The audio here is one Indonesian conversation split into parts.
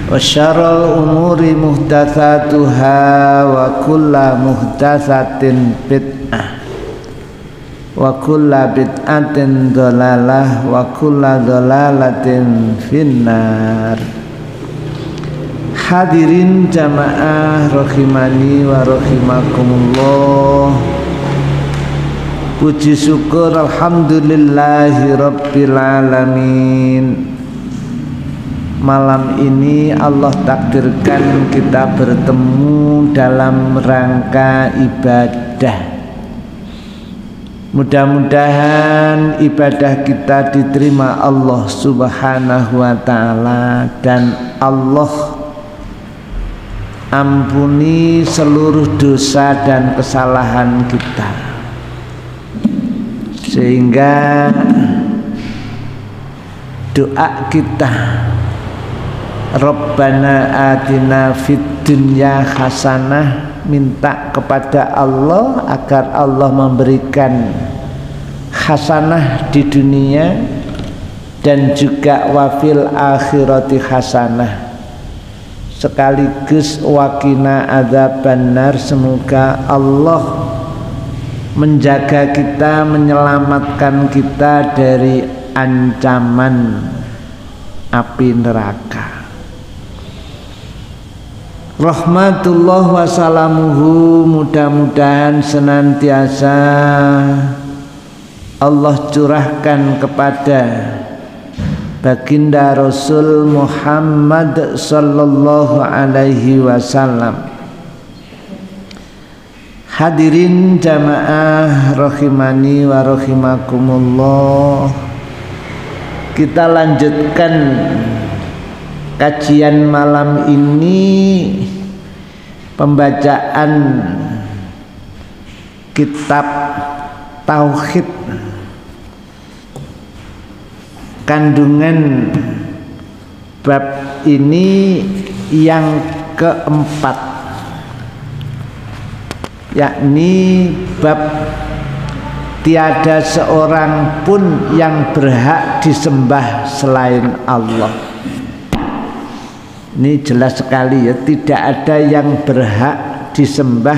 wa syarrul umuri muhdatsatuha wa kullu muhdatsatin bid'ah wa kullu bid'atin dhalalah wa kullu dhalalatin finnar. Hadirin jamaah rahimani wa rahimakumullah. Puji syukur alhamdulillahi rabbil alamin. Malam ini Allah takdirkan kita bertemu dalam rangka ibadah. Mudah-mudahan ibadah kita diterima Allah Subhanahu wa ta'ala, dan Allah ampuni seluruh dosa dan kesalahan kita, sehingga doa kita Rabbana atina fid dunya hasanah, minta kepada Allah agar Allah memberikan hasanah di dunia dan juga wafil akhirati hasanah, sekaligus wakina adzabannar. Semoga Allah menjaga kita, menyelamatkan kita dari ancaman api neraka. Rahmatullah wassalamuhu, mudah-mudahan senantiasa Allah curahkan kepada baginda Rasul Muhammad sallallahu alaihi wasallam. Hadirin jamaah rahimani wa rahimakumullah. Kita lanjutkan kajian malam ini, pembacaan kitab tauhid kandungan bab ini yang keempat, yakni bab tiada seorang pun yang berhak disembah selain Allah. Ini jelas sekali ya, tidak ada yang berhak disembah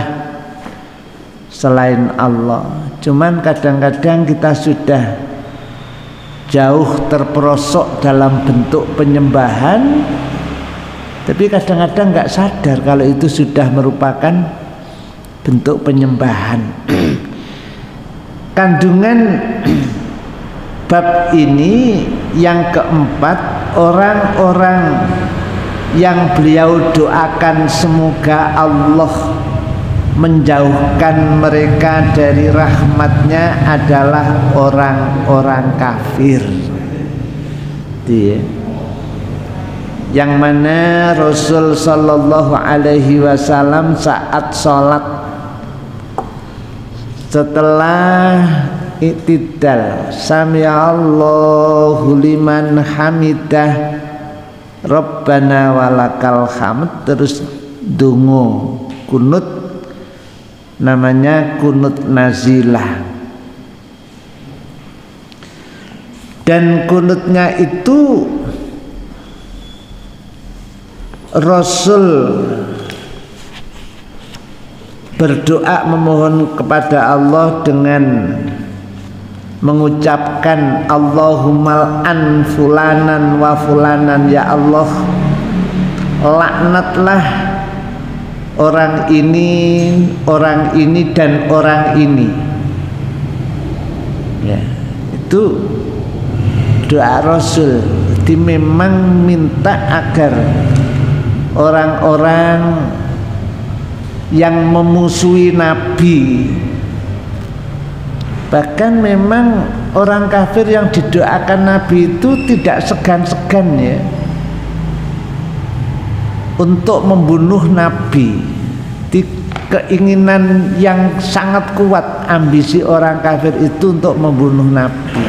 selain Allah. Cuman kadang-kadang kita sudah jauh terperosok dalam bentuk penyembahan, tapi kadang-kadang nggak sadar kalau itu sudah merupakan bentuk penyembahan. Kandungan bab ini yang keempat, orang-orang yang beliau doakan semoga Allah menjauhkan mereka dari rahmatnya adalah orang-orang kafir. Yang mana Rasul sallallahu alaihi wasallam saat sholat setelah i'tidal, sami'allahu liman hamidah Rabbana walakal hamd, terus dungo kunut, namanya kunut nazilah. Dan kunutnya itu Rasul berdoa memohon kepada Allah dengan mengucapkan Allahumma an fulanan wa fulanan, ya Allah laknatlah orang ini dan orang ini. Ya, itu doa Rasul. Jadi memang minta agar orang-orang yang memusuhi Nabi, bahkan memang orang kafir yang didoakan Nabi itu tidak segan-segan ya untuk membunuh Nabi. Keinginan yang sangat kuat ambisi orang kafir itu untuk membunuh Nabi.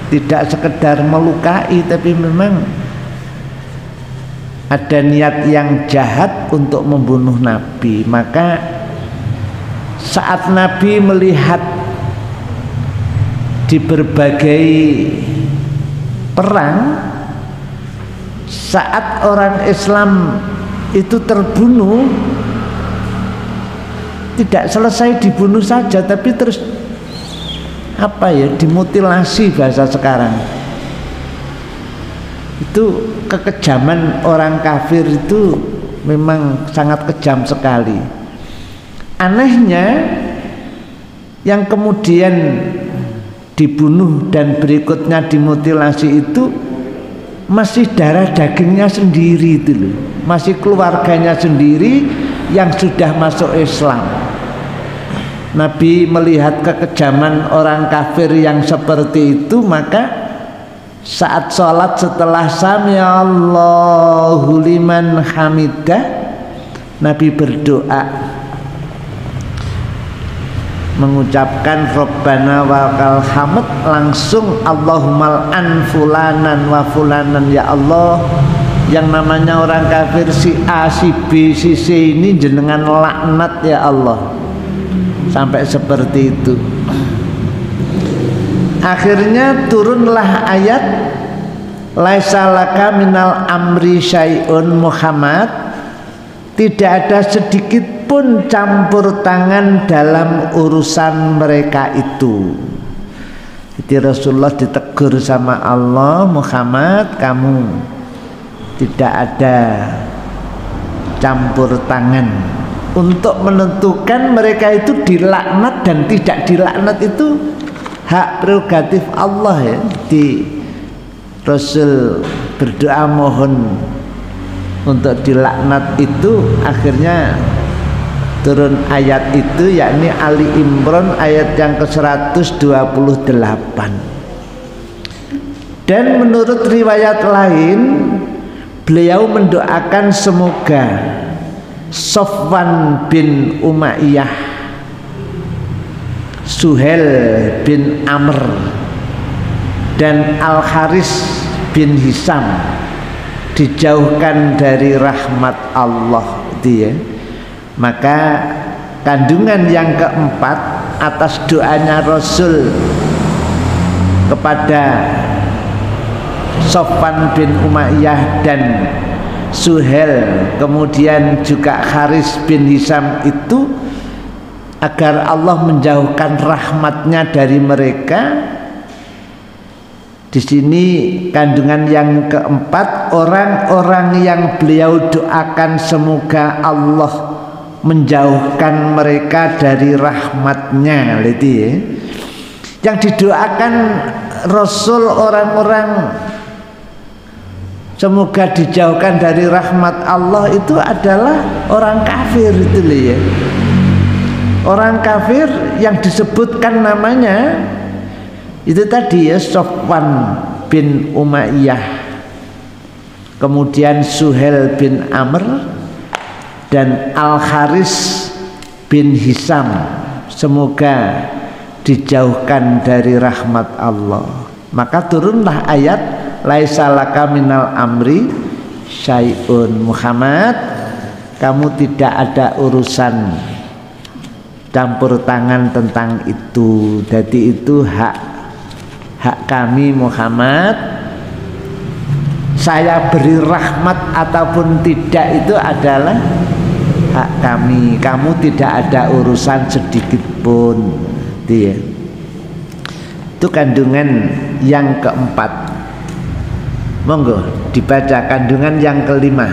Tidak sekedar melukai, tapi memang ada niat yang jahat untuk membunuh Nabi. Maka saat Nabi melihat di berbagai perang saat orang Islam itu terbunuh, tidak selesai dibunuh saja, tapi terus dimutilasi bahasa sekarang. Itu kekejaman orang kafir itu memang sangat kejam sekali. Anehnya yang kemudian dibunuh dan berikutnya dimutilasi itu masih darah dagingnya sendiri itu loh, masih keluarganya sendiri yang sudah masuk Islam. Nabi melihat kekejaman orang kafir yang seperti itu, maka saat sholat setelah sami Allahu liman hamidah, Nabi berdoa mengucapkan Rabbana wakal hamd, langsung Allahumma an fulanan wa fulanan, ya Allah yang namanya orang kafir si A, si B, si C ini jenengan laknat ya Allah, sampai seperti itu. Akhirnya turunlah ayat laisa laka minal amri syai'un Muhammad, tidak ada sedikit pun campur tangan dalam urusan mereka itu. Jadi Rasulullah ditegur sama Allah, Muhammad kamu tidak ada campur tangan untuk menentukan mereka itu dilaknat dan tidak dilaknat. Itu hak prerogatif Allah ya. Di Rasul berdoa mohon untuk dilaknat itu, akhirnya turun ayat itu, yakni Ali Imran ayat yang ke-128. Dan menurut riwayat lain beliau mendoakan semoga Sofwan bin Umayyah, Suhel bin Amr, dan Al-Haris bin Hisam dijauhkan dari rahmat Allah dia. Maka kandungan yang keempat atas doanya Rasul kepada Sofwan bin Umayyah dan Suhel, kemudian juga Haris bin Hisam itu, agar Allah menjauhkan rahmatnya dari mereka. Di sini kandungan yang keempat, orang-orang yang beliau doakan semoga Allah menjauhkan mereka dari rahmatnya. Yang didoakan Rasul orang-orang semoga dijauhkan dari rahmat Allah itu adalah orang kafir itu loh ya. Orang kafir yang disebutkan namanya itu tadi ya, Sofwan bin Umayyah, kemudian Suhel bin Amr dan Al-Haris bin Hisam, semoga dijauhkan dari rahmat Allah. Maka turunlah ayat laisa laka minal amri syai'un Muhammad, kamu tidak ada urusan campur tangan tentang itu. Jadi itu hak kami Muhammad, saya beri rahmat ataupun tidak itu adalah hak kami, kamu tidak ada urusan sedikit pun. Dia itu kandungan yang keempat. Monggo dibaca kandungan yang kelima.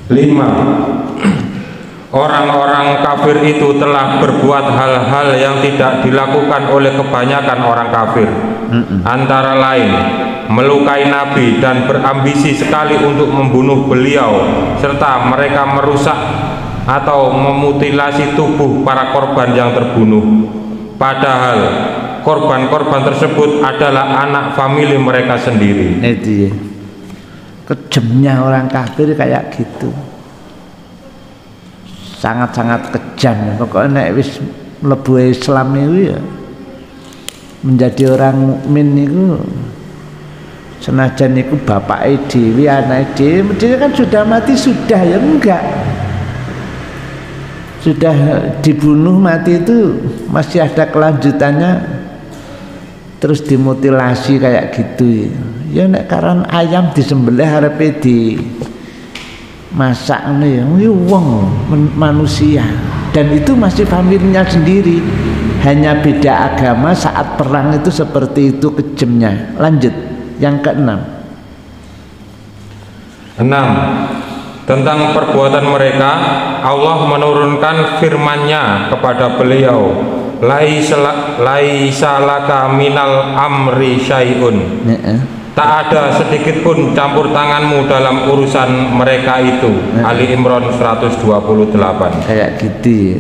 Lima, orang-orang kafir itu telah berbuat hal-hal yang tidak dilakukan oleh kebanyakan orang kafir. Antara lain melukai Nabi dan berambisi sekali untuk membunuh beliau, serta mereka merusak atau memutilasi tubuh para korban yang terbunuh. Padahal korban-korban tersebut adalah anak famili mereka sendiri. Itu ya, kejamnya orang kafir kayak gitu, sangat-sangat kejam. Pokoknya nek wis mlebu Islam itu ya, menjadi orang mukmin itu, senajan itu bapak dhewe, anak dhewe, dia kan sudah mati sudah ya, enggak, sudah dibunuh mati itu masih ada kelanjutannya, terus dimutilasi kayak gitu ya nek karan ayam disembelih arepe di masak nih wong manusia, dan itu masih familinya sendiri, hanya beda agama. Saat perang itu seperti itu kejamnya. Lanjut yang keenam. 6. Tentang perbuatan mereka, Allah menurunkan firman-Nya kepada beliau, laisa laka minal amri syai'un. Tak ada sedikit pun campur tanganmu dalam urusan mereka itu. Ali Imran 128. Kayak gitu ya.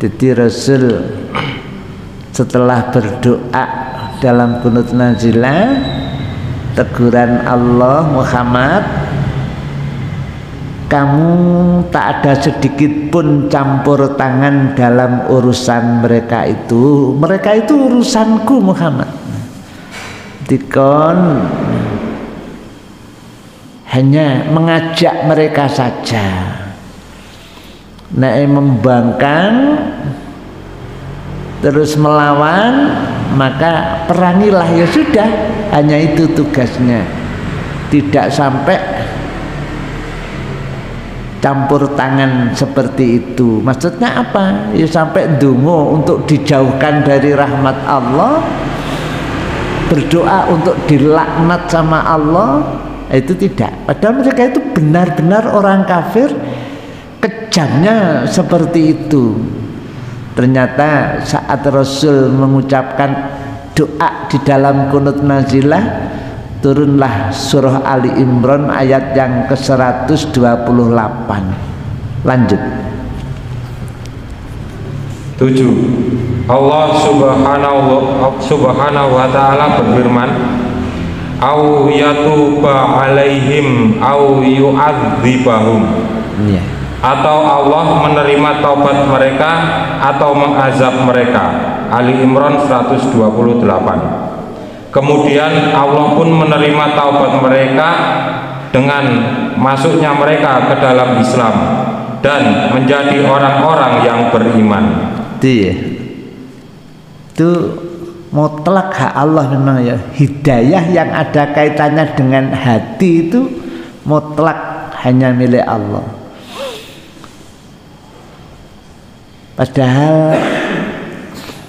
Jadi Rasul setelah berdoa dalam qunut nazilah, teguran Allah, Muhammad, kamu tak ada sedikit pun campur tangan dalam urusan mereka itu. Mereka itu urusanku, Muhammad. Dikon hanya mengajak mereka saja. Nek membangkang terus melawan, maka perangilah, ya sudah, hanya itu tugasnya. Tidak sampai campur tangan seperti itu. Maksudnya apa? Ya sampai ndonga untuk dijauhkan dari rahmat Allah, berdoa untuk dilaknat sama Allah, itu tidak. Padahal mereka itu benar-benar orang kafir, kejamnya seperti itu. Ternyata saat Rasul mengucapkan doa di dalam qunut nazilah, turunlah surah Ali Imran ayat yang ke-128. Lanjut. 7. Allah subhanahu wa ta'ala berfirman, au yatuba alaihim au yu'adzibahum. Atau Allah menerima taubat mereka atau mengazab mereka. Ali Imran 128. Kemudian Allah pun menerima taubat mereka dengan masuknya mereka ke dalam Islam dan menjadi orang-orang yang beriman. Itu mutlak hak Allah memang ya. Hidayah yang ada kaitannya dengan hati itu mutlak hanya milik Allah. Padahal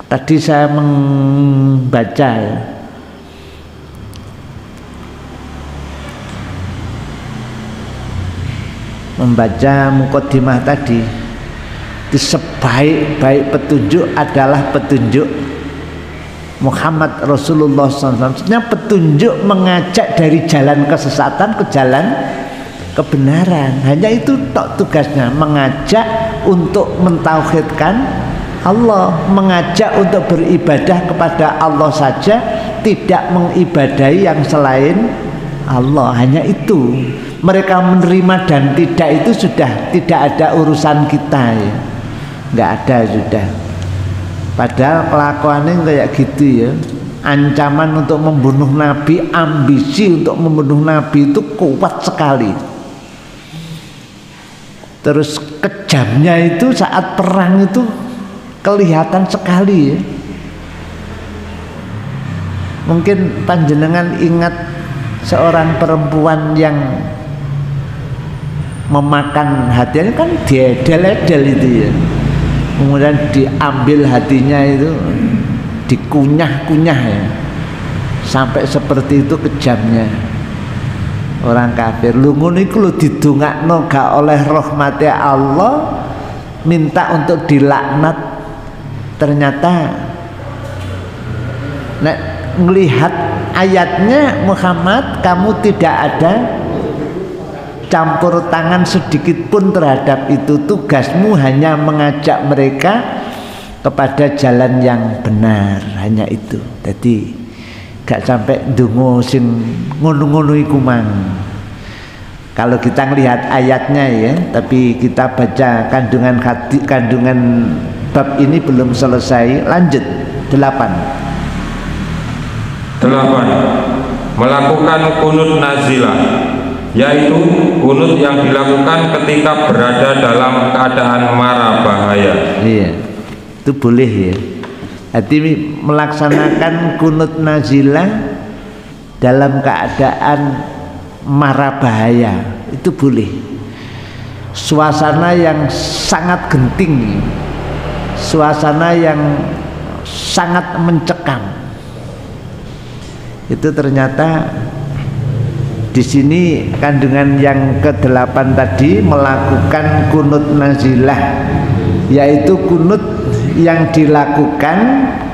tadi saya membaca ya, mukaddimah tadi, sebaik-baik petunjuk adalah petunjuk Muhammad Rasulullah SAW. Maksudnya petunjuk mengajak dari jalan kesesatan ke jalan kebenaran. Hanya itu tok tugasnya, mengajak untuk mentauhidkan Allah, mengajak untuk beribadah kepada Allah saja, tidak mengibadahi yang selain Allah. Hanya itu. Mereka menerima dan tidak itu sudah tidak ada urusan kita ya. Nggak ada sudah. Padahal kelakuannya kayak gitu ya. Ancaman untuk membunuh Nabi, ambisi untuk membunuh Nabi itu kuat sekali. Terus kejamnya itu saat perang itu kelihatan sekali ya. Mungkin panjenengan ingat seorang perempuan yang memakan hatinya, kan diedel-edel itu ya, kemudian diambil hatinya itu, dikunyah-kunyah ya, sampai seperti itu kejamnya orang kafir. Lu ngono iku lho didongakno gak oleh rahmati Allah, minta untuk dilaknat. Ternyata nek melihat ayatnya, Muhammad, kamu tidak ada campur tangan sedikit pun terhadap itu. Tugasmu hanya mengajak mereka kepada jalan yang benar, hanya itu. Jadi gak sampai ndonga sing ngono-ngono iku mang. Kalau kita melihat ayatnya ya, tapi kita baca kandungan hati, kandungan bab ini belum selesai. Lanjut 8. Melakukan qunut nazilah, yaitu qunut yang dilakukan ketika berada dalam keadaan mara bahaya. Iya, itu boleh ya. Jadi melaksanakan kunut nazilah dalam keadaan mara bahaya itu boleh. Suasana yang sangat genting, suasana yang sangat mencekam, itu ternyata di sini kandungan yang ke-8 tadi melakukan kunut nazilah, yaitu kunut yang dilakukan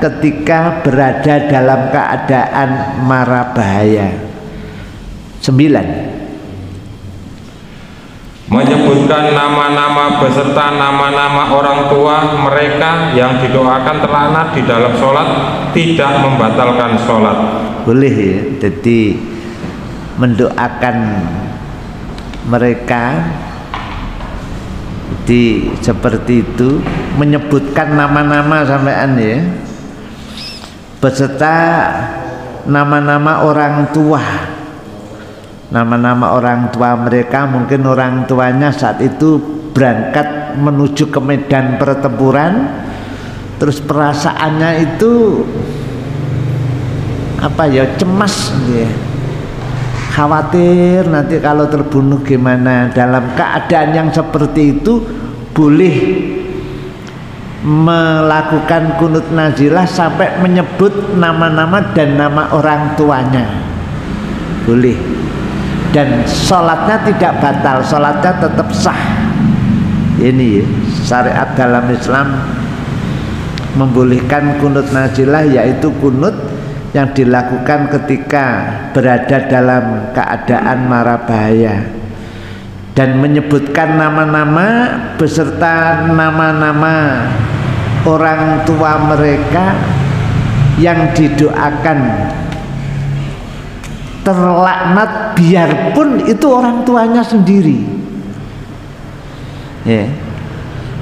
ketika berada dalam keadaan mara bahaya. 9. Menyebutkan nama-nama beserta nama-nama orang tua mereka yang didoakan terlaknat di dalam sholat tidak membatalkan sholat. Boleh ya, jadi mendoakan mereka seperti itu, menyebutkan nama-nama sampean ya, beserta nama-nama orang tua, nama-nama orang tua mereka. Mungkin orang tuanya saat itu berangkat menuju ke medan pertempuran, terus perasaannya itu apa ya, cemas ya, khawatir nanti kalau terbunuh gimana. Dalam keadaan yang seperti itu boleh melakukan kunut nazilah sampai menyebut nama-nama dan nama orang tuanya, boleh. Dan sholatnya tidak batal, sholatnya tetap sah. Ini syariat dalam Islam membolehkan kunut nazilah, yaitu kunut yang dilakukan ketika berada dalam keadaan mara bahaya, dan menyebutkan nama-nama beserta nama-nama orang tua mereka yang didoakan terlaknat, biarpun itu orang tuanya sendiri ya,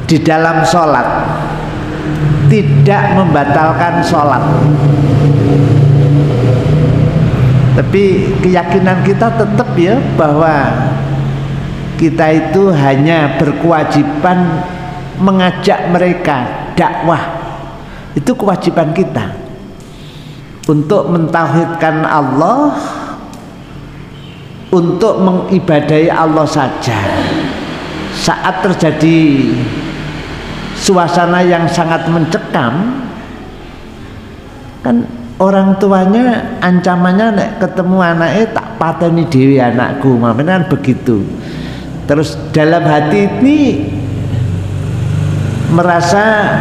di dalam sholat tidak membatalkan sholat. Tapi keyakinan kita tetap ya, bahwa kita itu hanya berkewajiban mengajak mereka dakwah. Itu kewajiban kita untuk mentauhidkan Allah, untuk mengibadahi Allah saja. Saat terjadi suasana yang sangat mencekam, kan orang tuanya ancamannya nek ketemu anaknya tak pateni dewi anakku, kan begitu. Terus dalam hati ini merasa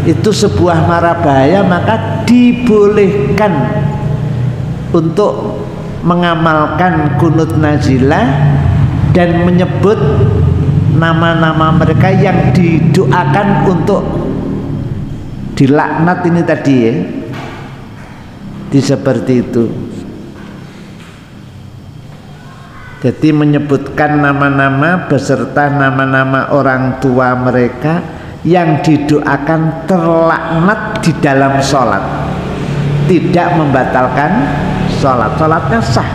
itu sebuah mara bahaya, maka dibolehkan untuk mengamalkan kunut nazilah dan menyebut nama-nama mereka yang didoakan untuk dilaknat ini tadi ya, seperti itu. Jadi menyebutkan nama-nama beserta nama-nama orang tua mereka yang didoakan terlaknat di dalam sholat, tidak membatalkan sholat. Sholatnya sah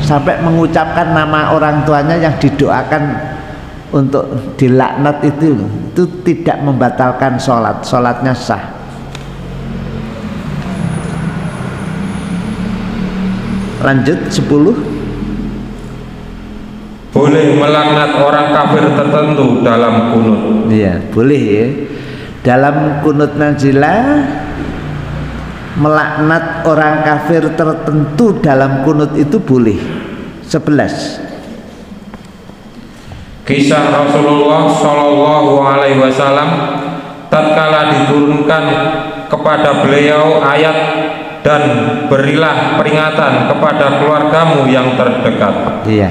sampai mengucapkan nama orang tuanya yang didoakan untuk dilaknat itu tidak membatalkan sholat. Sholatnya sah. Lanjut 10. Boleh melaknat orang kafir tertentu dalam kunut. Iya, boleh ya. Dalam kunut nazilah melaknat orang kafir tertentu dalam kunut itu boleh. 11. Kisah Rasulullah Shallallahu Alaihi Wasallam tatkala diturunkan kepada beliau ayat dan berilah peringatan kepada keluargamu yang terdekat. Iya,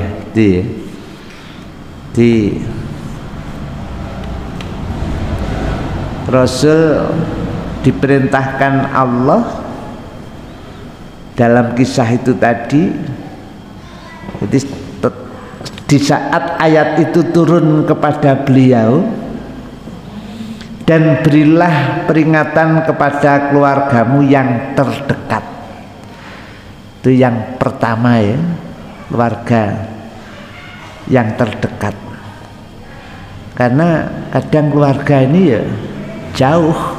di Rasul diperintahkan Allah dalam kisah itu tadi. Jadi di saat ayat itu turun kepada beliau, dan berilah peringatan kepada keluargamu yang terdekat. Itu yang pertama ya, keluarga yang terdekat. Karena kadang keluarga ini ya jauh,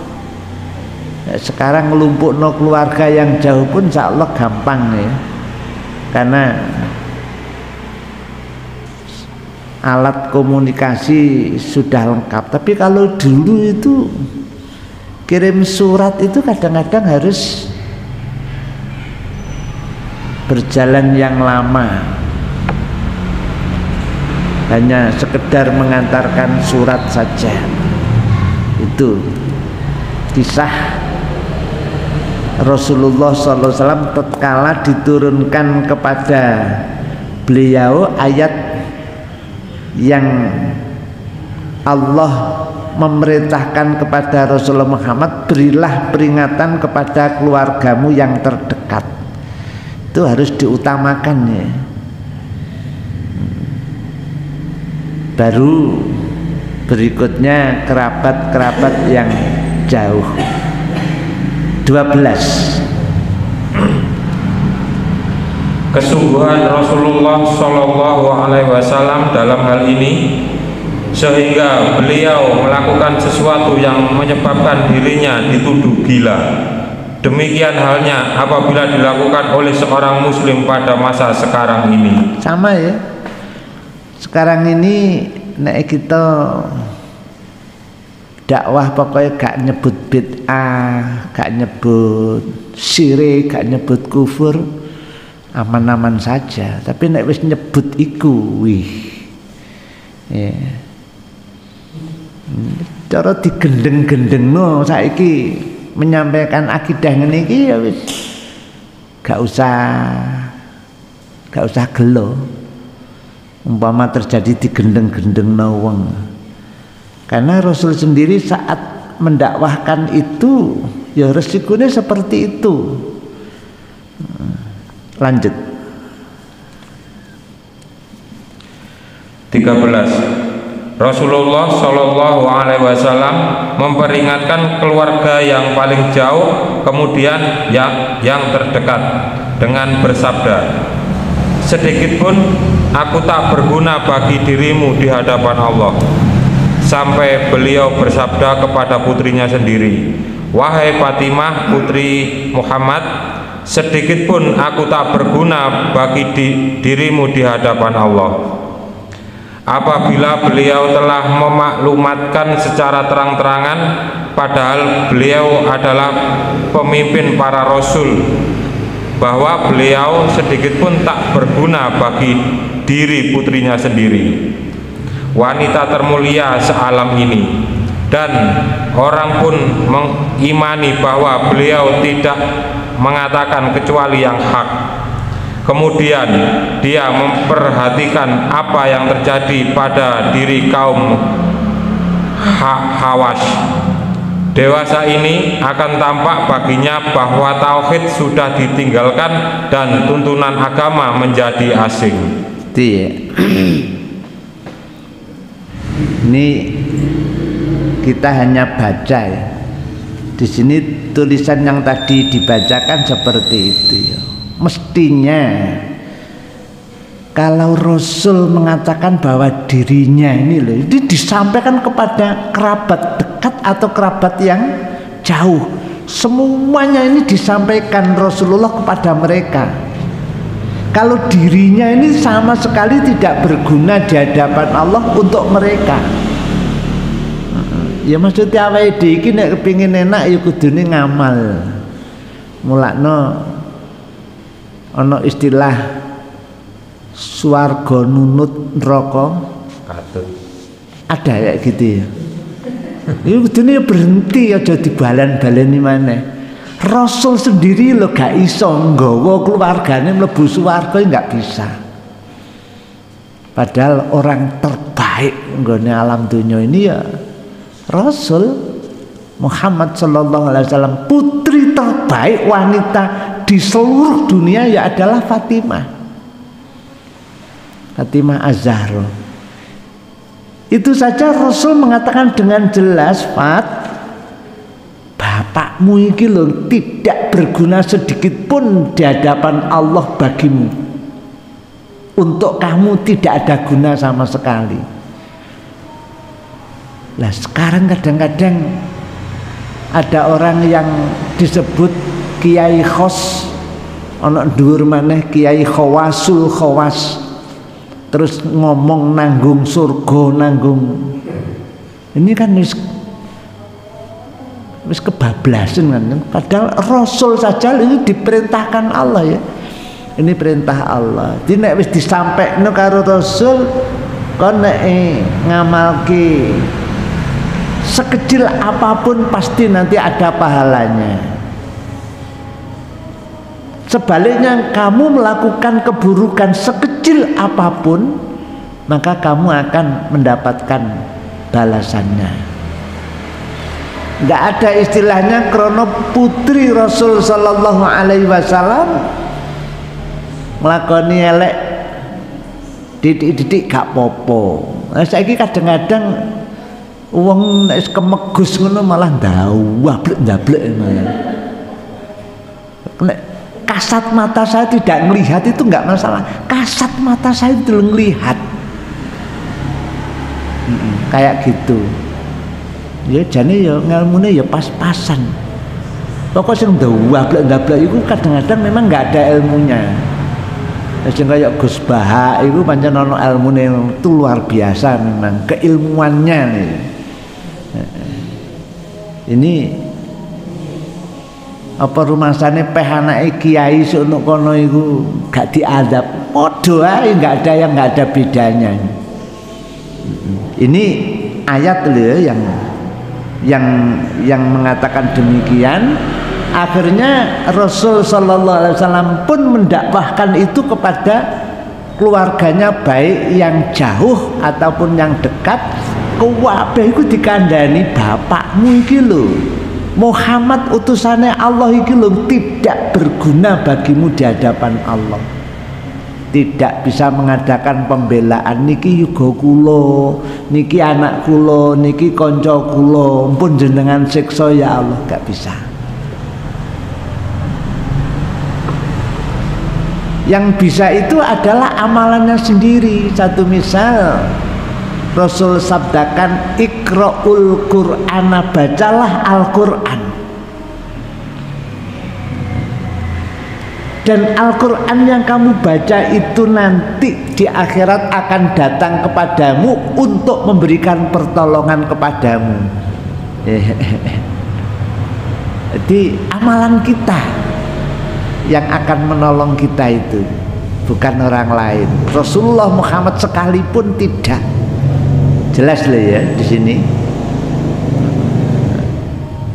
Sekarang ngelumpukno keluarga yang jauh pun insya Allah gampang ya, karena alat komunikasi sudah lengkap. Tapi kalau dulu itu kirim surat itu kadang-kadang harus berjalan yang lama, hanya sekedar mengantarkan surat saja. Itu kisah Rasulullah SAW tatkala diturunkan kepada beliau ayat yang Allah memerintahkan kepada Rasulullah Muhammad, berilah peringatan kepada keluargamu yang terdekat. Itu harus diutamakan ya. Baru berikutnya kerabat-kerabat yang jauh. 12. Kesungguhan Rasulullah Shallallahu Alaihi Wasallam dalam hal ini, sehingga beliau melakukan sesuatu yang menyebabkan dirinya dituduh gila. Demikian halnya apabila dilakukan oleh seorang muslim pada masa sekarang ini. Sama ya. Sekarang ini nek kita dakwah pokoknya gak nyebut bid'ah, gak nyebut syirik, gak nyebut kufur, aman-aman saja. Tapi nek wis nyebut iku wih. Ya. Cara digendeng-gendengno saiki menyampaikan akidah ngene iki ya wis gak usah gelo. Umpama terjadi digendeng-gendengno wong. Karena Rasul sendiri saat mendakwahkan itu ya resikonya seperti itu. Lanjut. 13. Rasulullah Shallallahu Alaihi Wasallam memperingatkan keluarga yang paling jauh, kemudian yang terdekat dengan bersabda, sedikitpun aku tak berguna bagi dirimu di hadapan Allah. Sampai beliau bersabda kepada putrinya sendiri, wahai Fatimah putri Muhammad, sedikitpun aku tak berguna bagi dirimu di hadapan Allah. Apabila beliau telah memaklumatkan secara terang-terangan, padahal beliau adalah pemimpin para rasul, bahwa beliau sedikitpun tak berguna bagi diri putrinya sendiri, wanita termulia sealam ini, dan orang pun mengimani bahwa beliau tidak mengatakan kecuali yang hak. Kemudian dia memperhatikan apa yang terjadi pada diri kaum Hawash. Dewasa ini akan tampak baginya bahwa tauhid sudah ditinggalkan dan tuntunan agama menjadi asing. Ini kita hanya baca ya. Di sini tulisan yang tadi dibacakan seperti itu ya. Mestinya kalau Rasul mengatakan bahwa dirinya ini loh, ini disampaikan kepada kerabat dekat atau kerabat yang jauh, semuanya ini disampaikan Rasulullah kepada mereka. Kalau dirinya ini sama sekali tidak berguna di hadapan Allah untuk mereka. Ya maksudnya awake dhewe iki nek kepengin enak ya kudune ngamal. Mulakno ana istilah swarga nunut neraka katut. Ada ya gitu ya. Ya kudune berhenti aja dibalan-baleni maneh. Rasul sendiri lo gak iso nggawa keluargane mlebu swarga enggak bisa. Padahal orang terbaik nggone alam dunia ini ya Rasul Muhammad sallallahu alaihi wasallam. Putri terbaik wanita di seluruh dunia ya adalah Fatimah Az-Zahra. Itu saja Rasul mengatakan dengan jelas, Fat, bapakmu iki lho tidak berguna sedikit pun di hadapan Allah bagimu. Untuk kamu tidak ada guna sama sekali. Lah sekarang kadang-kadang ada orang yang disebut kiai khos, ana dhuwur maneh kiai khawasul khawas, terus ngomong nanggung surga nanggung. Ini kan wis kebablasan kan. Padahal Rasul saja itu diperintahkan Allah ya. Ini perintah Allah. Jadi nek wis disampaikno karo Rasul, kon nek ngamalke sekecil apapun pasti nanti ada pahalanya. Sebaliknya kamu melakukan keburukan sekecil apapun, maka kamu akan mendapatkan balasannya. Nggak ada istilahnya krono putri Rasul sallallahu alaihi wasallam nglakoni elek didik-didik gak popo. Nah, saiki kadang-kadang wong nek kemegus ngono malah ndablek malah. Nek kasat mata saya tidak melihat itu enggak masalah. Kasat mata saya itu melihat. Kayak gitu. Ya jane ya ngelmune ya pas-pasan. Pokok sing ndablek iku kadang-kadang memang enggak ada ilmunya. Sing kaya Gus Baha itu pancen ana ilmune itu luar biasa memang keilmuannya nih. Ini apa rumasane peh anake kiai sono kono iku gak diadab. Padha ae enggak ada bedanya. Ini ayat lho yang mengatakan demikian. Akhirnya Rasul sallallahu alaihi wasallam pun mendakwahkan itu kepada keluarganya, baik yang jauh ataupun yang dekat. Kabeh iku dikandani bapakmu iki lho, Muhammad utusane Allah iki lho tidak berguna bagimu di hadapan Allah. Tidak bisa mengadakan pembelaan niki yuga kula, niki anak kula, niki kanca kula, pun jenengan siksa ya Allah, gak bisa. Yang bisa itu adalah amalannya sendiri. Satu misal Rasul sabdakan iqra'ul Qur'ana, bacalah Al-Qur'an. Dan Al-Qur'an yang kamu baca itu nanti di akhirat akan datang kepadamu untuk memberikan pertolongan kepadamu. Jadi amalan kita yang akan menolong kita itu, bukan orang lain. Rasulullah Muhammad sekalipun tidak. Jelas loh ya di sini.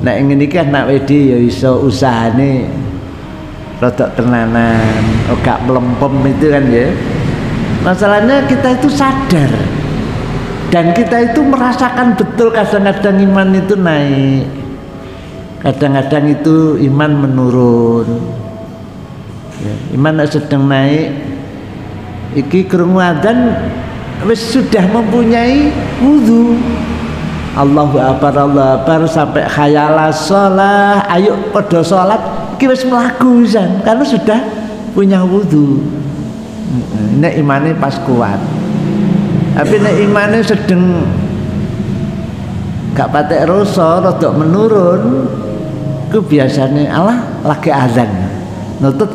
Nah ingin iki anak wedi ya iso usahane rodok tenanan, gak melempem itu kan ya. Masalahnya kita itu sadar dan kita itu merasakan betul kadang-kadang iman itu naik, kadang-kadang itu iman menurun. Ya, iman sedang naik, iki krungu adzan wis sudah mempunyai wudu. Allahu Akbar sampai khayala sholah, ayo pada sholat iki wis mlaku pisan karena sudah punya wudu. Nek imane pas kuat. Tapi nek imane sedang gak patek rasa rada menurun, ku biasane Allah lagi azan. Nutut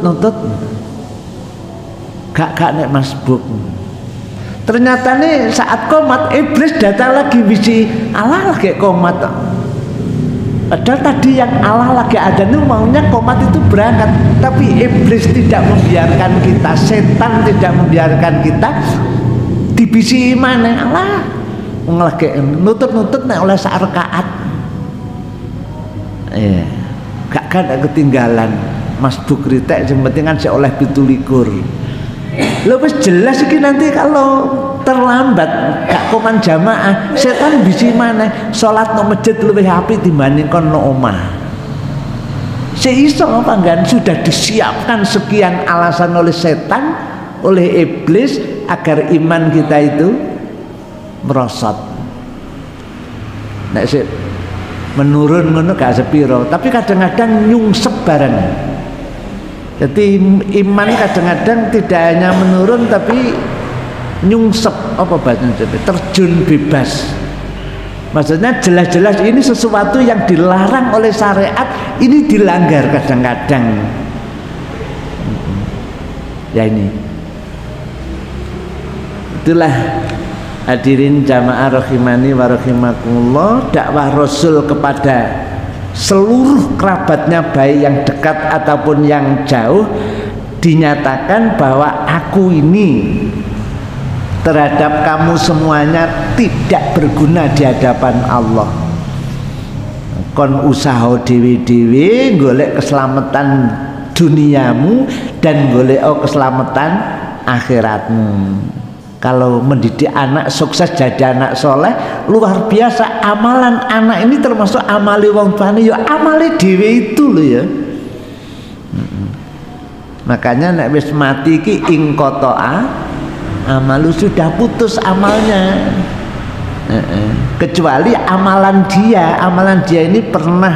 gak nek masbuk. Ternyata nih saat komat iblis datang lagi bisi Allah lagi komat. Padahal tadi yang Allah lagi ada nih maunya komat itu berangkat, tapi iblis tidak membiarkan kita, setan tidak membiarkan kita dibisi mana Allah ngelagi nutut nek oleh sak rakaat. Gak ketinggalan. Mas Bukritek yang penting kan saya oleh 17. Lo wis jelas iki nanti kalau terlambat gak koman jamaah, setan bisi mana salat nang masjid luwih apik dibanding kon nang omah. Seiso apa enggak sudah disiapkan sekian alasan oleh setan, oleh iblis agar iman kita itu merosot. Nek menurun ngono gak sepiro, tapi kadang-kadang nyungsep bareng. Jadi iman kadang-kadang tidak hanya menurun tapi nyungsep, apa bahasanya, terjun bebas. Maksudnya jelas-jelas ini sesuatu yang dilarang oleh syariat, ini dilanggar kadang-kadang. Ya ini. Itulah hadirin jamaah rahimani wa rahimakumullah, dakwah Rasul kepada seluruh kerabatnya, baik yang dekat ataupun yang jauh, dinyatakan bahwa aku ini terhadap kamu semuanya tidak berguna di hadapan Allah. Kon usaha dewi-dewi golek keselamatan duniamu dan golek keselamatan akhiratmu. Kalau mendidik anak sukses jadi anak soleh, luar biasa. Amalan anak ini termasuk amali wong tuane, ya amali dewi itu loh ya. Makanya nek wis mati ki ing kotoa amalu, sudah putus amalnya. Kecuali amalan dia ini pernah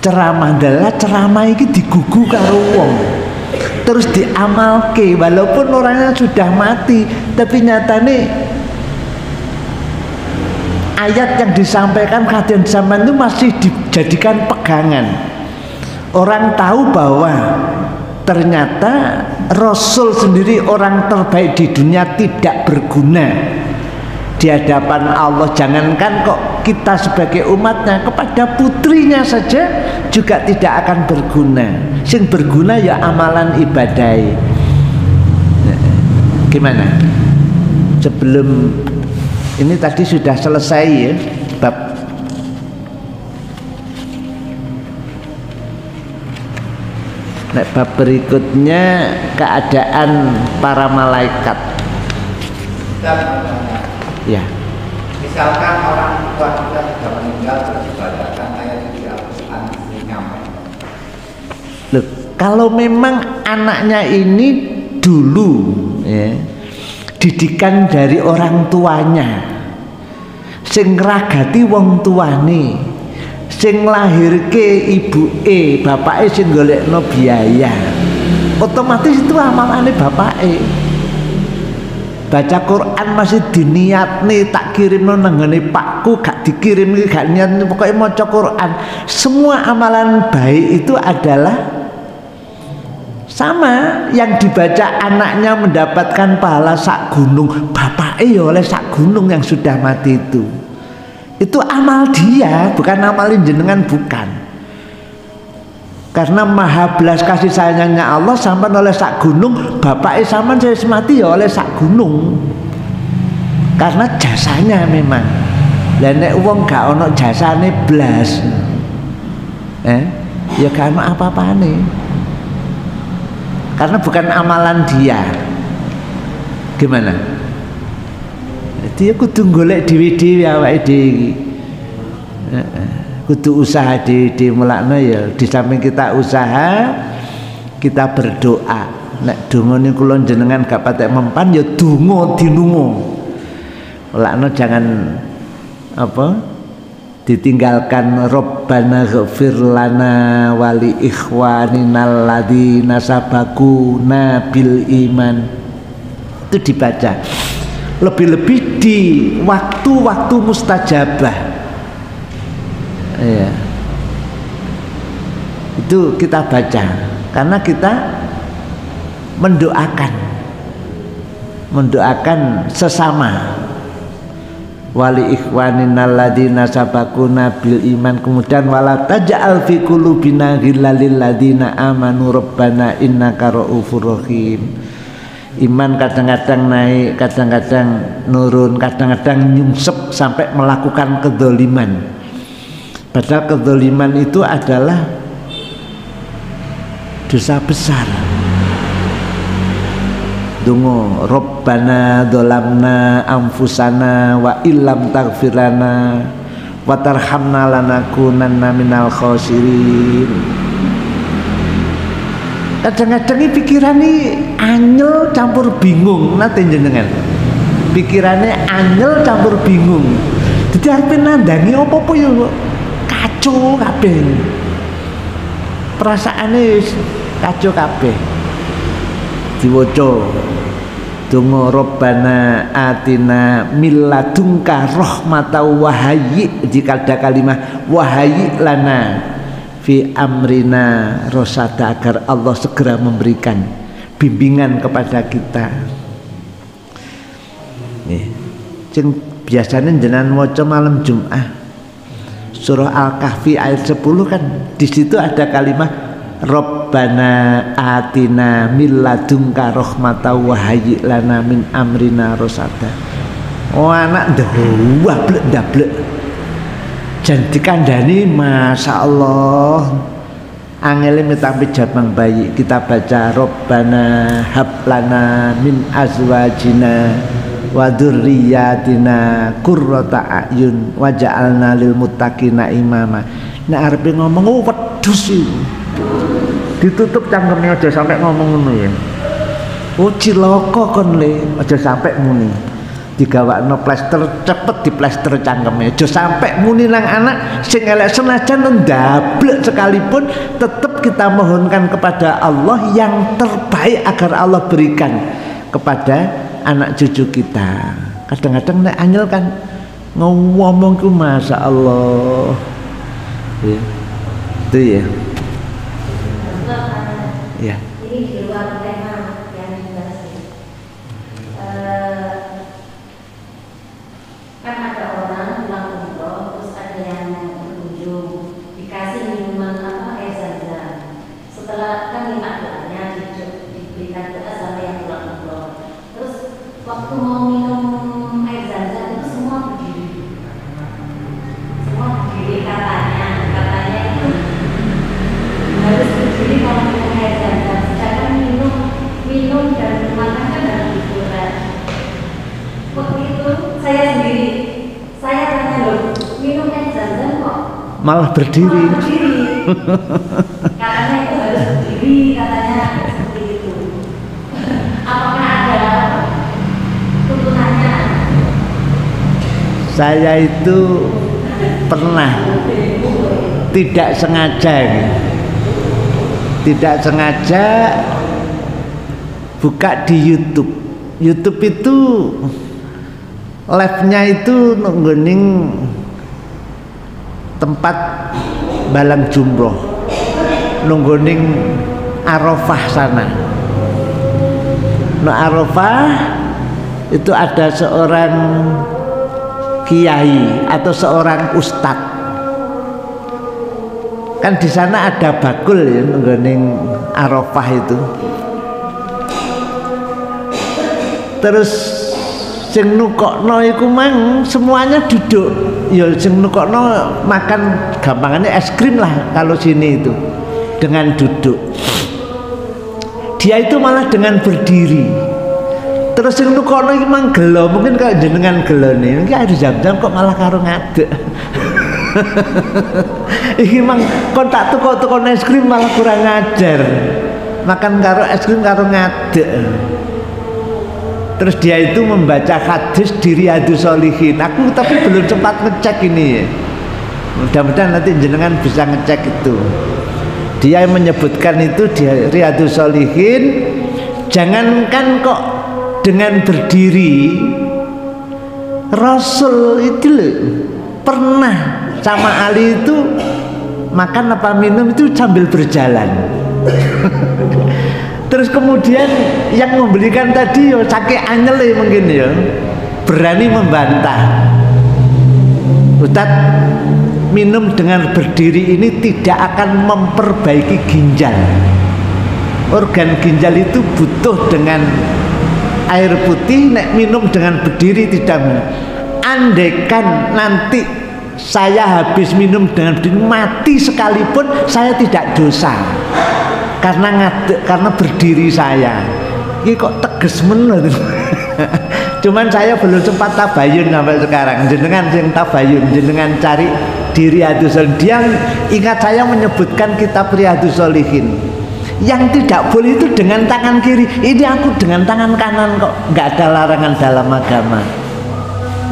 ceramah, adalah ceramah ini digugu karo wong, terus diamalke walaupun orangnya sudah mati, tapi nyatane ayat yang disampaikan kajian zaman itu masih dijadikan pegangan. Orang tahu bahwa ternyata Rasul sendiri orang terbaik di dunia tidak berguna di hadapan Allah. Jangankan kok kita sebagai umatnya, kepada putrinya saja juga tidak akan berguna. Sing berguna ya amalan ibadah. Gimana? Sebelum ini tadi sudah selesai ya bab bab berikutnya, keadaan para malaikat. Ya. Misalkan orang tua kita sudah meninggal terus dibacakan ayat di Al-Quran nyampe. Loh, kalau memang anaknya ini dulu ya, didikan dari orang tuanya, sing ngragati wong tuane, sing lahirke ibuke, bapake sing golekno biaya, otomatis itu amalane bapake. Baca Quran masih diniatne tak kirimno nang ngene pakku, gak dikirim gak niat, pokoknya maca Quran. Semua amalan baik itu adalah sama, yang dibaca anaknya mendapatkan pahala sak gunung, bapake ya oleh sak gunung yang sudah mati itu. Itu amal dia, bukan amal jenengan, bukan. Karena maha belas kasih sayangnya Allah, sampai oleh sak gunung, bapaknya sampai saya mati ya oleh sak gunung. Karena jasanya memang. Lah nek wong gak ono jasane blas, ya gak ono apa-apane. Karena bukan amalan dia. Gimana? Dia kudu golek dhewe-dhewe awake dhewe. Kudu usaha di mulakno ya. Di samping kita usaha, kita berdoa. Nek donga niku kula jenengan gak patek mempan ya donga dinungo. Mulakno jangan apa? Ditinggalkan. Rabbana ghfir lana wali ikhwaninal ladzina sabaquna bil iman. Itu dibaca. Lebih-lebih di waktu-waktu mustajabah. Ya. Itu kita baca karena kita mendoakan sesama, wali ikhwaninal ladzina sabaquna bil iman. Kemudian wala taj'al fi qulubina ghillal lil ladzina amanu rabbana innaka ra'ufur rahim. Iman kadang-kadang naik, kadang-kadang nurun, kadang-kadang nyungsep sampai melakukan kedzaliman. Padahal kedzaliman itu adalah dosa besar. Dungo Rabbana dzalamna anfusana wa illam taghfirlana wa tarhamna lanakunanna minal khasirin. Kadang-kadang ini pikiran ini anyel campur bingung, nate jenengan. Pikirannya anyel campur bingung. Jadi arep nandangi apa-apa ya kacau kabeh. Perasaane kacau kabeh. Diwaca donga Rabbana atina min ladunka rahmatan wa hayyi, jika ada kalimat wa hayyi lana fi amrina rosada, agar Allah segera memberikan bimbingan kepada kita. Nih, biasanya jenengan waca malam Jumat surah Al-Kahfi ayat 10 kan, di situ ada kalimat Rabbana atina min ladunka rahmatan wa hayyi lana min amrina rosada. Oh anak dablek jan dikandani, masya Allah angele mitampi jabang bayi. Kita baca Rabbana hablana min azwajina wa dzurriyyatina qurrata a'yun waj'alna lil muttaqina imama. Nek arepe ngomong wedhus iki ditutup cangkeme, aja sampai ngomong ngono ya. Oh cilaka kon le, aja sampai muni. Digawakno plester, cepet diplester cangkeme, aja sampai muni nang anak sing elek. Senajan ndablek sekalipun tetap kita mohonkan kepada Allah yang terbaik agar Allah berikan kepada anak cucu kita. Kadang-kadang nek anyel kan ngomong ku masya Allah ya. Itu ya. Ya. Ini di luar tema yang dibahas. Kan ada orang pulang umroh, terus ada yang berkunjung, dikasih minuman air zam-zam. Setelah kan minta doanya, diberikan doa sama yang pulang umroh. Terus waktu mau minum air zam-zam itu semua berdiri, katanya itu harus berdiri kalau minum air zam-zam. Sedangkan minum dan makan kan dalam hiburan. Waktu itu saya sendiri, saya tanya loh, minum air zam-zam kok malah berdiri. Katanya itu harus berdiri, katanya seperti itu. Apakah ada tuntunannya? Saya itu pernah tidak sengaja buka di YouTube. YouTube itu live-nya itu nungguning tempat balang jumroh, nungguning Arafah sana. Arafah itu ada seorang kiai atau seorang ustadz. Kan di sana ada bakul ya nungguning Arafah itu. Terus sing nukokno iku mang semuanya duduk. Ya sing nukokno makan gampangannya es krim lah kalau sini itu dengan duduk. Dia itu malah dengan berdiri. Terus sing nukokno iki mang gelo, mungkin kalau jenengan gelone iki air zam-zam kok malah karo ngadeg. Iki mang kon tak tukok-tukok es krim malah kurang ajar. Makan karo es krim karo ngadeg. Terus dia itu membaca hadis di Riyadhus Shalihin. Aku tapi belum sempat ngecek ini ya. Mudah-mudahan nanti jenengan bisa ngecek itu. Dia menyebutkan itu di Riyadhus Shalihin, jangankan kok dengan berdiri, Rasul itu loh, pernah sama Ali itu makan apa minum itu sambil berjalan. Terus kemudian yang membelikan tadi yo saking anyele mungkin ya berani membantah, Ustaz, minum dengan berdiri ini tidak akan memperbaiki ginjal. Organ ginjal itu butuh dengan air putih, nek minum dengan berdiri tidak. Andaikan nanti saya habis minum dengan berdiri mati sekalipun saya tidak dosa. Karena berdiri saya. Ini kok teges menurut. Cuman saya belum sempat tabayun sampai sekarang. Jenengan yang tabayun, jenengan cari di Riyadhus Shalihin. Dia ingat saya menyebutkan kitab Riyadhus Shalihin. Yang tidak boleh itu dengan tangan kiri. Ini aku dengan tangan kanan kok. Nggak ada larangan dalam agama.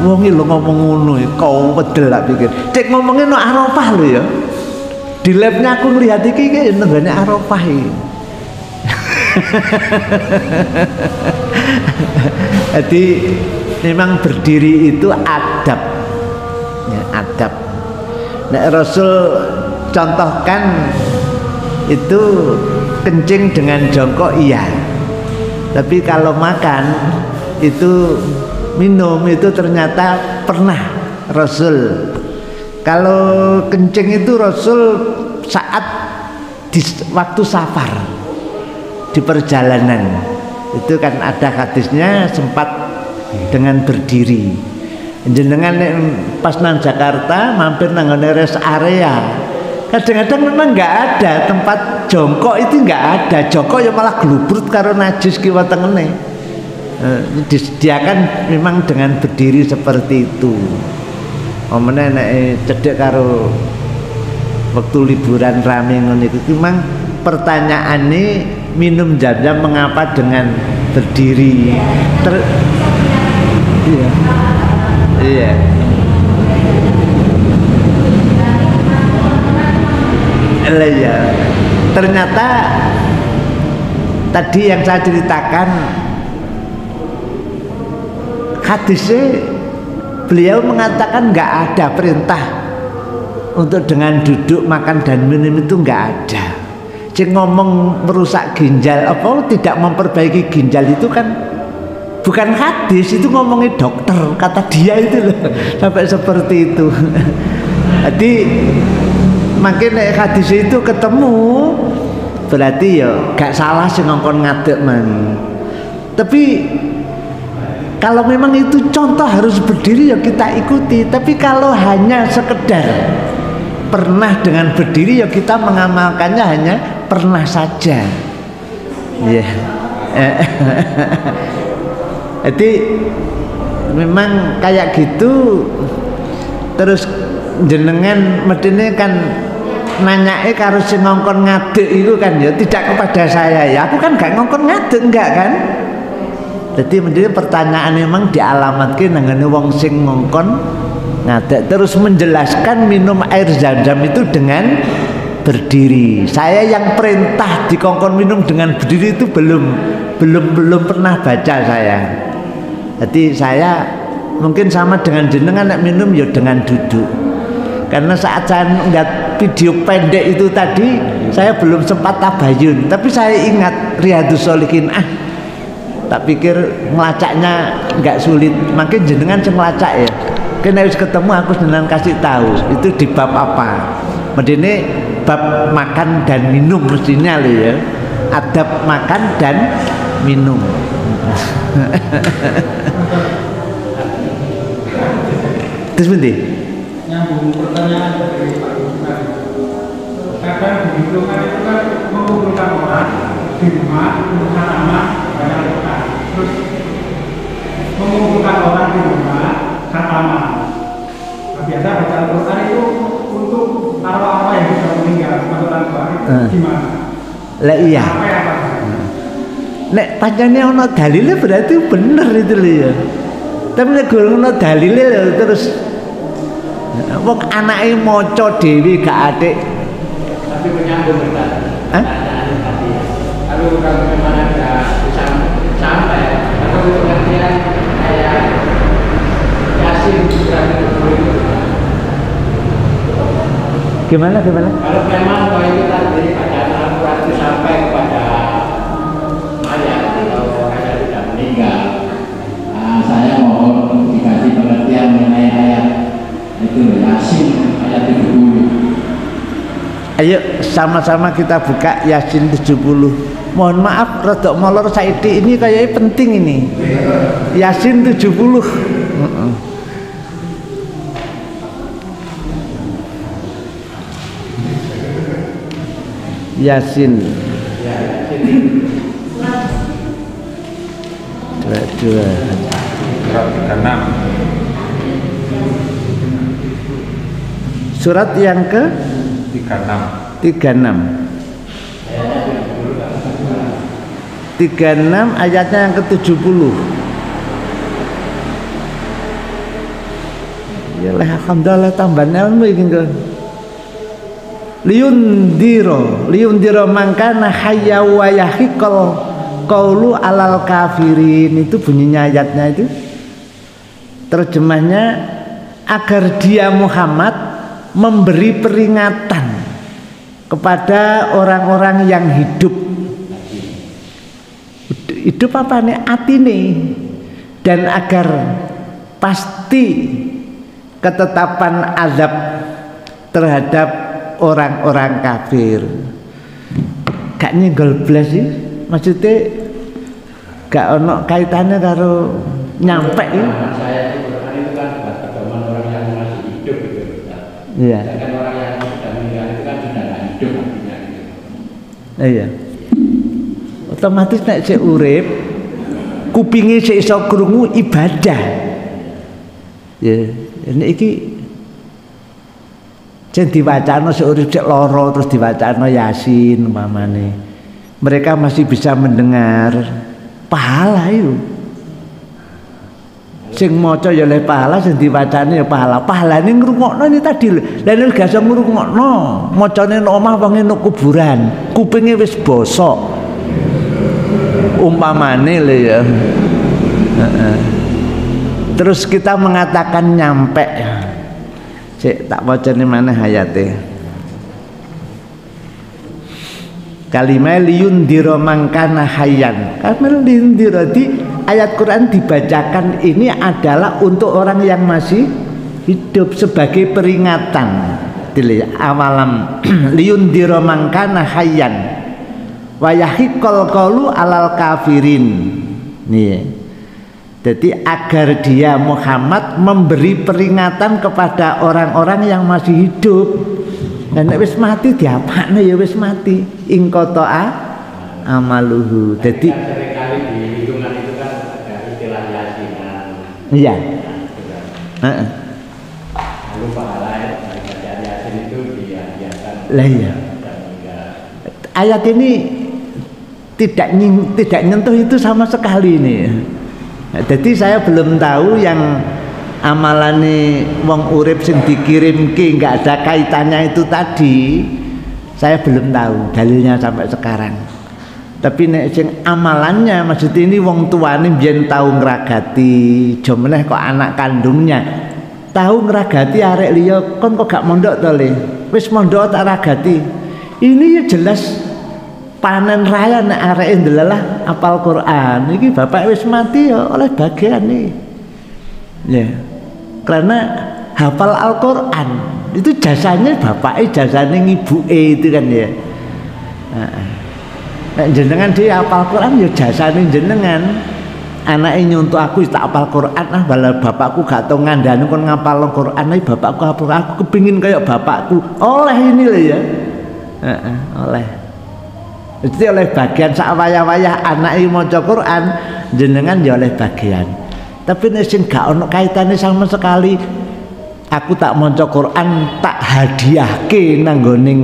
Wong iki lho ngomong ngono, kau wedel tak pikir. Cek ngomongin no Arafah lho ya. Di labnya aku ngelihat iki nenggone Arafah iki. Jadi memang berdiri itu adab, ya, adab. Nah, Rasul contohkan itu kencing dengan jongkok iya, tapi kalau makan itu minum itu ternyata pernah Rasul. Kalau kencing itu Rasul saat di waktu safar, di perjalanan itu kan ada hadisnya sempat dengan berdiri. Jenengan pas nang Jakarta mampir nang rest area, kadang-kadang memang nggak ada tempat jongkok, itu nggak ada jongkok ya malah gelubrut karo najis kiwa tengene. Disediakan memang dengan berdiri seperti itu. Omene nek cedek karo waktu liburan rame ngono iku memang pertanyaannya minum Zam-Zam mengapa dengan berdiri? Iya. Iya. Ya. Ternyata tadi yang saya ceritakan hadisnya beliau mengatakan nggak ada perintah untuk dengan duduk makan dan minum itu nggak ada. Cik ngomong merusak ginjal apa tidak memperbaiki ginjal itu kan bukan hadis, itu ngomongnya dokter, kata dia itu loh. Sampai seperti itu. Jadi makin hadis itu ketemu berarti ya gak salah sih ngongkon ngadek man. Tapi kalau memang itu contoh harus berdiri ya kita ikuti. Tapi kalau hanya sekedar pernah dengan berdiri ya kita mengamalkannya hanya pernah saja. Ya. Jadi memang kayak gitu. Terus jenengan medene kan nanyake karo sing ngongkon ngadeg itu kan ya tidak kepada saya ya. Aku kan gak ngongkon ngadeg enggak kan. Jadi menjadi pertanyaan memang dialamatkan dengan wong sing ngongkon ngadeg, terus menjelaskan minum air Zam-Zam itu dengan berdiri. Saya yang perintah dikongkon minum dengan berdiri itu belum pernah baca saya. Jadi saya mungkin sama dengan jenengan nek minum ya dengan duduk. Karena saat saya lihat video pendek itu tadi saya belum sempat tabayun, tapi saya ingat Riyadhus Shalihin. Tak pikir melacaknya nggak sulit, makin jenengan melacak ya. Kena harus ketemu aku jenengan kasih tahu itu di bab apa. Medine bab makan dan minum mestinya loh ya. Adab makan dan minum. Terus nanti nyambung pertanyaan dari Pak Gubernur. Kadang di lingkungan itu kan mengumpulkan orang di rumah untuk nama banyak orang. Terus mengumpulkan orang di rumah khatama. Biasa baca Al-Quran itu untuk arwah-arwah yang sudah meninggal atau orang tua gimana? Lah iya. Nek pancene ono dalile berarti bener itu lho ya. Tapi nek gurung ono dalile terus wong anake maca dhewe gak atik. Tapi menyambung Ustaz. Kalau memang ada sampai atau pengertian kayak Yasin Gimana? Kalau memang kalau itu tadi bacaan Al-Quran itu sampai kepada mayat atau orang yang sudah meninggal, saya mohon dikasih pengertian mengenai ayat itu Yasin ayat 70. Ayo sama-sama kita buka Yasin 70. Mohon maaf rodok molor saiki ini kayaknya penting ini. Yasin 70. Yasin. Dua. Surat yang ke 36 ayatnya yang ke-70. Ya alhamdulillah tambah ilmu iki kok. liyundiro mangkana hayya wa yahiqal qaulu alal kafirin. Itu bunyinya ayatnya itu. Terjemahnya agar dia Muhammad memberi peringatan kepada orang-orang yang hidup apa nih atine, dan agar pasti ketetapan azab terhadap orang-orang kafir. Gak nyenggol blas sih, maksudnya gak ono kaitannya karo nyampe ya. Saya itu Quran itu kan pedoman orang yang masih hidup gitu. Iya. Sedangkan orang yang sudah meninggal itu kan sudah tidak hidup artinya gitu. Iya. Otomatis nek sik urip kupinge sik iso krungu ibadah. Ya, ini iki sing diwacana sik urip sik lara terus diwacana Yasin umpamane. Mereka masih bisa mendengar, pahala itu. Sing maca ya oleh pahala, sing diwacane ya pahala. Pahalane ngrungokno ini tadi lho. Lah nek gak iso ngrungokno, macane nang omah wong nang kuburan, kupinge wis bosok. Umpamane lho ya. Terus kita mengatakan nyampe. Cek tak wacane mana hayate. Kalimah liyundiro mangkana hayyan. Kamil liyundiro di ayat Quran dibacakan ini adalah untuk orang yang masih hidup sebagai peringatan. Awalam liyundiro mangkana hayyan wa yahiqal qaulu alal kafirin. Nih. Jadi agar dia Muhammad memberi peringatan kepada orang-orang yang masih hidup. Dan wis mati diapakne ya wis mati. Ingqata'a amaluhu. Jadi seringkali di lingkungan itu kan ada istilah yasinan. iya. Lalu pahala dari bacaan Yasin itu dihadiahkan. Lah iya. Ayat ini tidak nyentuh itu sama sekali nih. Jadi saya belum tahu yang amalane wong urip sing dikirimke nggak ada kaitannya itu tadi. Saya belum tahu dalilnya sampai sekarang. Tapi nek sing amalannya maksud ini wong tuane biyen tahu ngragati, jomeneh kok anak kandungnya tahu ngragati arek liya kon kok gak mondok to Le. Wis mondok tak ragati. Ini ya jelas panen raya nek areke ndelalah apal Quran. Iki bapak wis mati ya oleh bagian nih. Ya. Karena hafal Al-Qur'an itu jasanya bapake, jasane ibuke itu kan ya. Nek jenengan dia hafal Quran ya jasane jenengan. Anake nyuntuk aku tak hafal Quran bala bapakku gak tau ngandani kon ngapal Quran bapakku hafal aku kepingin kayak bapakku. Oleh ini lho ya. Oleh. Jadi oleh bagian sak wayah-wayah anake maca Quran jenengan ya oleh bagian. Tapi nek sing gak ono kaitane sama sekali aku tak maca Quran tak hadiahke nang nggoning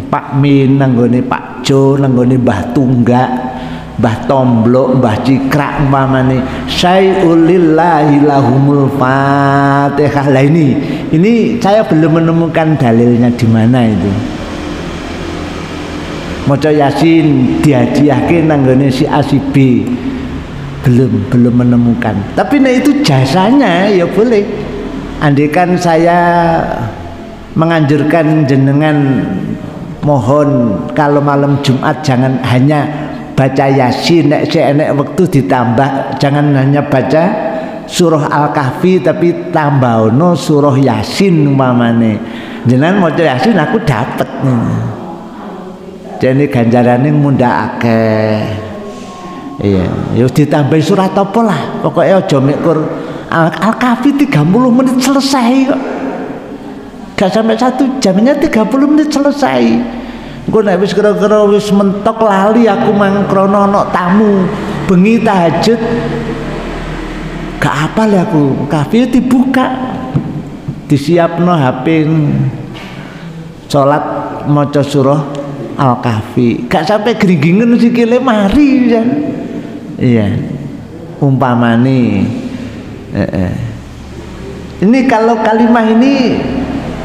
Pak Min, nang nggone Pak Jo, nang nggone Mbah Tunggak, Mbah Tomblok, Mbah Cikrak umpamane syai'ul lillahi lahumul Fatihah. Lah ini saya belum menemukan dalilnya di mana itu. Maca Yasin dihadiahke nang nggone si A si B. Belum menemukan. Tapi nek itu jasanya ya boleh. Andaikan saya menganjurkan jenengan mohon kalau malam Jumat jangan hanya baca Yasin, nek enek waktu ditambah jangan hanya baca surah Al-Kahfi tapi tambahno surah Yasin umpamane. Jenengan maca Yasin aku dapat nih. Jadi ganjarane munda akeh. Iya, ya ditambahi surat apa lah. Pokoknya aja mikir Al-Kahfi 30 menit selesai kok. Gak sampai 1 jamnya 30 menit selesai. Engko nek wis kira-kira wis mentok lali aku mangkrono ana tamu bengi tahajud. Gak apal aku. Kahfi dibuka. Disiapno HP salat maca surah Al-Kahfi. Gak sampai gringgingen sikile mari jan. Iya, umpamane. Ini kalau kalimah ini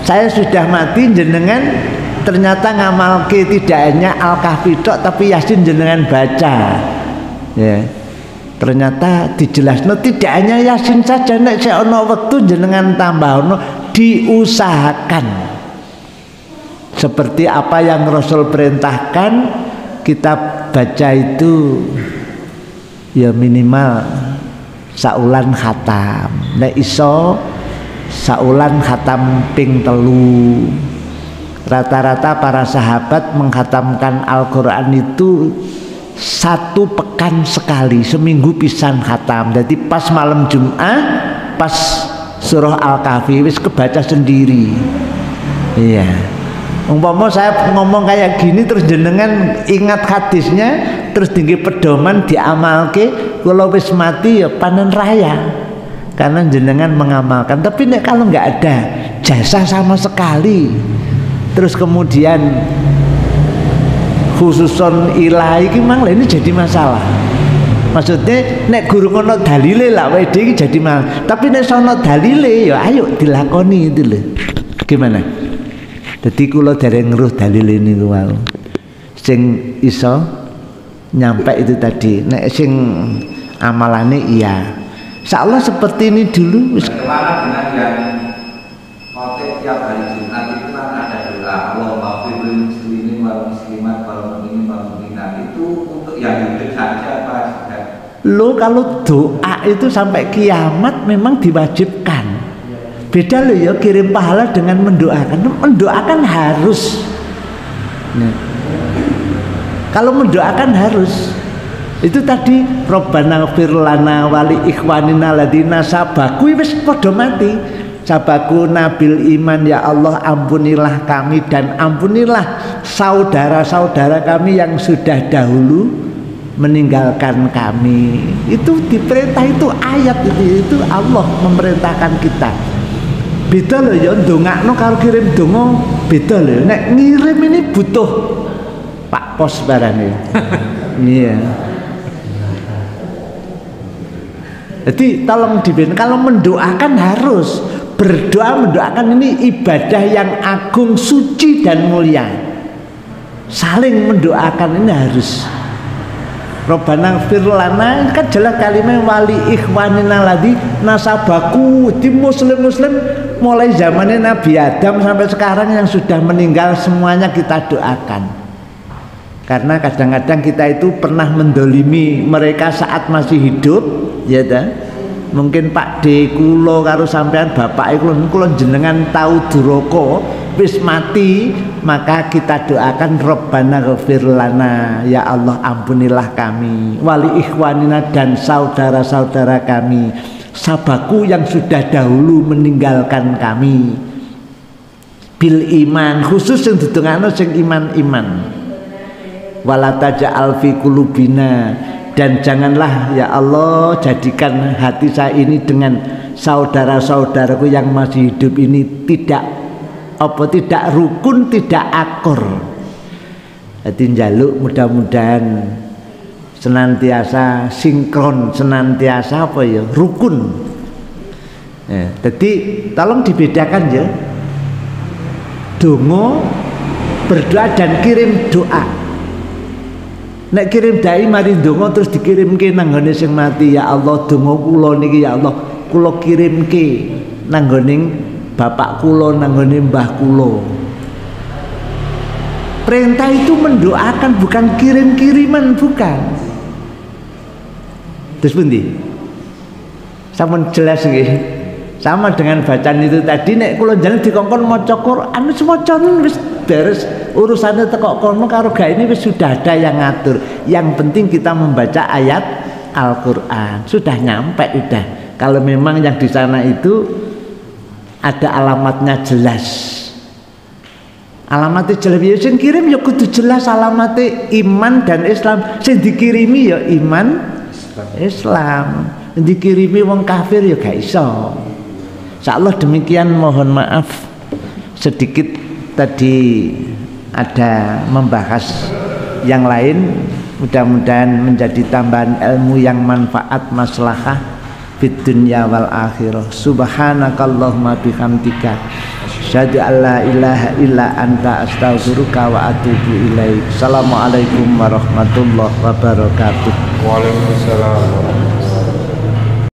saya sudah mati jenengan ternyata ngamalke tidak hanya Al-Kahfi tok tapi Yasin jenengan baca. Ya. Ternyata dijelasno tidak hanya Yasin saja, nek sik ana wektu jenengan tambahno, diusahakan. Seperti apa yang Rasul perintahkan, kita baca itu ya minimal saulan khatam. Nek iso saulan khatam ping 3. Rata-rata para sahabat menghatamkan Al-Quran itu 1 pekan sekali, seminggu pisan khatam. Jadi pas malam Jumat, pas surah Al-Kahfi wis kebaca sendiri. Iya. Umpama saya ngomong kayak gini terus jenengan ingat hadisnya, terus tinggi pedoman diamalke, kalau wis mati ya panen raya. Karena jenengan mengamalkan. Tapi nek kalau nggak ada jasa sama sekali, terus kemudian khususon ilahi ki mang ini jadi masalah. Maksudnya nek guru ngono dalile lah WD iki jadi masalah. Tapi nek sono dalile ya ayo dilakoni itu lho. Gimana? Dadi kula dereng ngruh dalile niku wae. Sing iso nyampe itu tadi. Nek sing amalane iya. Insyaallah seperti ini dulu. Bagaimana dengan yang motif tiap hari Jumat itu kan ada doa Allahumma firlil muslimin wal muslimat wal mu'minin wal mu'minat, itu untuk yang hidup saja apa sudah? Lo kalau doa itu sampai kiamat memang diwajibkan. Beda lo ya kirim pahala dengan mendoakan. Mendoakan harus. Nah, kalau mendoakan harus. Itu tadi Rabbana ighfir lana wali ikhwanina ladina sabaku wis padha mati. Sabaku nabil iman, ya Allah ampunilah kami dan ampunilah saudara-saudara kami yang sudah dahulu meninggalkan kami. Itu diperintah, itu ayat itu Allah memerintahkan kita. Beda loh ya ndongakno karo kirim donga beda loh. Nek ngirim ini butuh Pak Pos barang ya. Iya. Jadi tolong diben, kalau mendoakan harus berdoa, mendoakan ini ibadah yang agung, suci dan mulia. Saling mendoakan ini harus. Rabbana ighfir lana kan jelas kalimat wali ikhwanina ladzi nasabaku. Di muslim-muslim mulai zamannya Nabi Adam sampai sekarang yang sudah meninggal semuanya kita doakan. Karena kadang-kadang kita itu pernah mendolimi mereka saat masih hidup, ya dah. Mungkin Pak D kulo karo sampean bapak kulo jenengan tahu duraka wis mati, maka kita doakan Rabbana ghafir lana, ya Allah ampunilah kami, wali ikhwanina dan saudara-saudara kami, sabaku yang sudah dahulu meninggalkan kami, bil iman, khusus yang didongakno sing iman-iman. Wala taj'al fi qulubina, dan janganlah ya Allah jadikan hati saya ini dengan saudara-saudaraku yang masih hidup ini tidak rukun, tidak akur. Jadi njaluk mudah-mudahan senantiasa sinkron, senantiasa rukun. Ya, jadi tolong dibedakan ya, donga, berdoa dan kirim doa. Nek kirim dai mari ndonga terus dikirimke nang gone sing mati, ya Allah donga kula niki ya Allah kula kirimke nang gone bapak kula, nang gone mbah kula. Perintah itu mendoakan, bukan kirim-kiriman, bukan. Terus pundi? Sampun jelas nggih. Sama dengan bacaan itu tadi, nek kula jangan dikongkon maca Quran wis maca wis beres urusannya teko kono karo gak ini wis sudah ada yang ngatur. Yang penting kita membaca ayat Al-Qur'an. Sudah nyampe udah. Kalau memang yang di sana itu ada alamatnya jelas. Alamatnya jelas ya sing kirim ya kudu jelas alamatnya iman dan Islam. Sing dikirimi ya iman Islam. Dikirimi wong kafir ya gak iso. Insyaallah demikian, mohon maaf sedikit tadi ada membahas yang lain, mudah-mudahan menjadi tambahan ilmu yang manfaat maslahah fid dunya wal akhirah. Subhanakallahumma bihamdika asyhadu an la ilaha illa anta astaghfiruka wa atubu ilaik. Assalamualaikum warahmatullahi wabarakatuh. Waalaikumsalam.